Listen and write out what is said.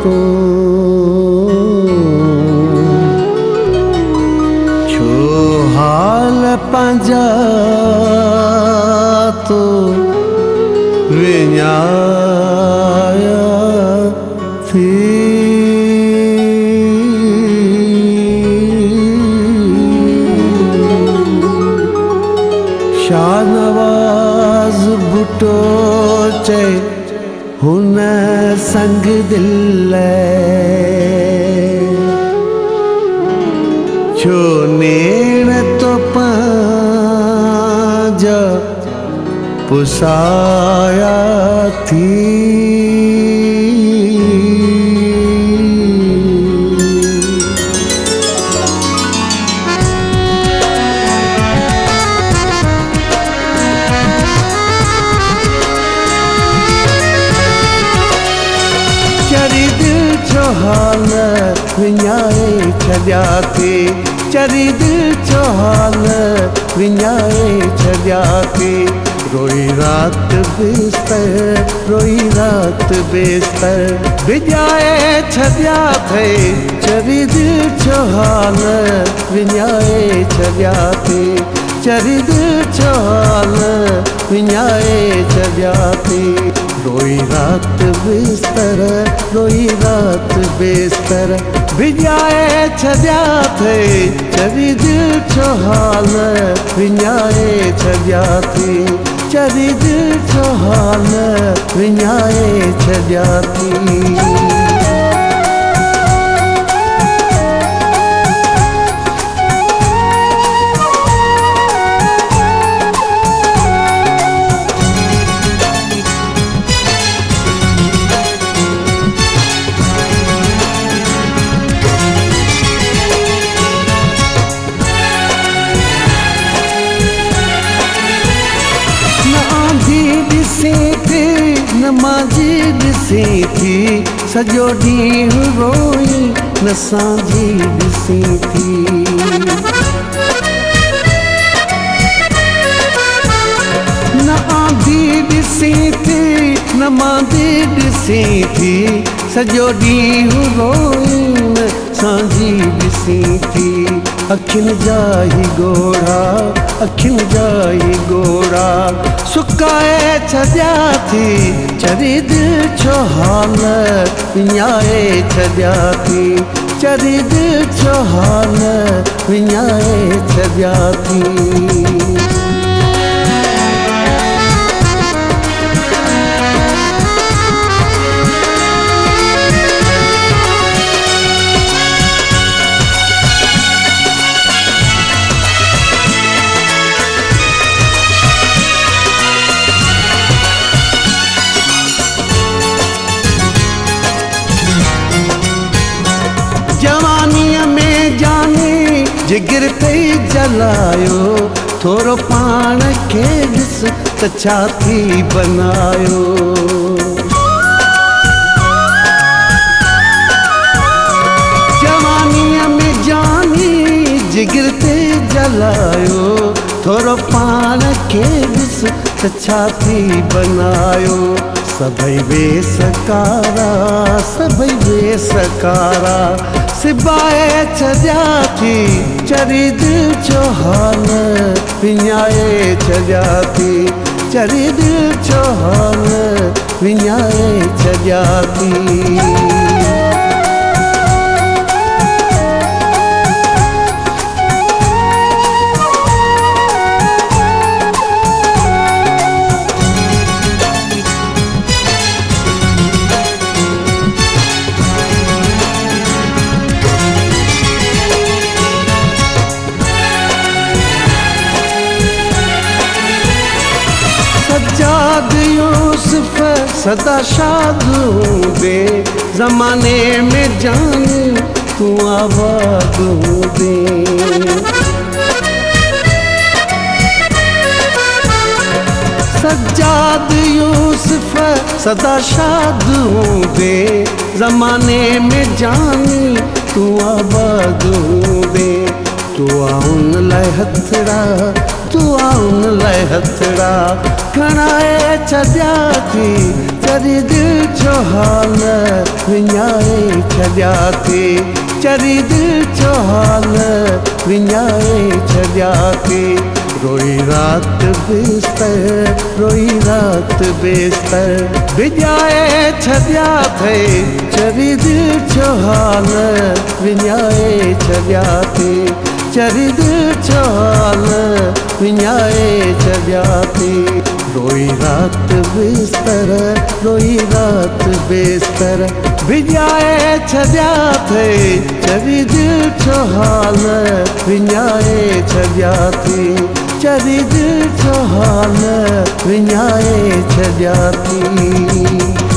तू छो हाल पंहिंजा तो विञाया थी शाहनवाज़ भुट्टो चए हुन संग दिल छो नेण तो पंहिंजा पुसाया थी चरी दिल जो हाल विञाए छॾिया थी चरी दिल जो हाल विञाए छॾिया थी रोई रात बिस्तर रोई रात बिस्तर विञाए छॾिया थी चरी दिल जो हाल विञाए छॾिया थी चरी दिल जो हाल विञाए छॾिया थी रोई रात बिस्तर रोई रात बिस्तर विञाए छॾिया थी चरी दिल जो हाल विञाए छॾिया थी चरी दिल जो हाल विञाए छॾिया थी नमाज़ी ॾिसी थी सॼो ॾींहुं रोई न सांझी ॾिसी थी न आंधी ॾिसी थी नमाज़ी ॾिसी थी सॼो ॾींहुं रोई न सांझी ॾिसी थी अखियुनि जा ई ॻोढ़ा अखियुनि जा ई ॻोढ़ा सुकाए छॾिया थी चरी दिल जो हाल विञाए छॾिया थी चरी दिल जो हाल विञाए छॾिया थी जवानीअ में जानी जिगर ते जलायो थोरो पाण खे ॾिस त छा थी बनायो जवानीअ में जानी जिगर ते जलायो थोरो पाण खे ॾिस त छा थी बनायो सभई बेसकारा सभई बेसकारा सिबाए छॾिया थी चरी दिल जो हाल विञाए छॾिया थी चरी दिल जो हाल विञाए छॾिया थी सज्जाद यूसुफ सदा शाद हूंदे ज़माने में जान तू आबाद हूंदे सज्जाद यूसुफ सदा शाद हूंदे ज़माने में जान तू आबाद हूंदे तू आउन लाइ हथड़ा तू आउन लाइ हथड़ा खणाए छॾिया थी चरी दिल जो हाल विञाए छॾिया थी चरी दिल जो हाल विञाए छॾिया थी रोई रात बिस्तर रोई रात बिस्तर विञाए छॾिया थी चरी दिल जो हाल विञाए छॾिया थी चरी दिल जो हाल विञाए छॾिया थी रोई रात बिस्तर रोई रात बिस्तर विञाए छॾिया थी चरी दिल जो हाल विञाए छॾिया थी चरी दिल जो हाल विञाए छॾिया थी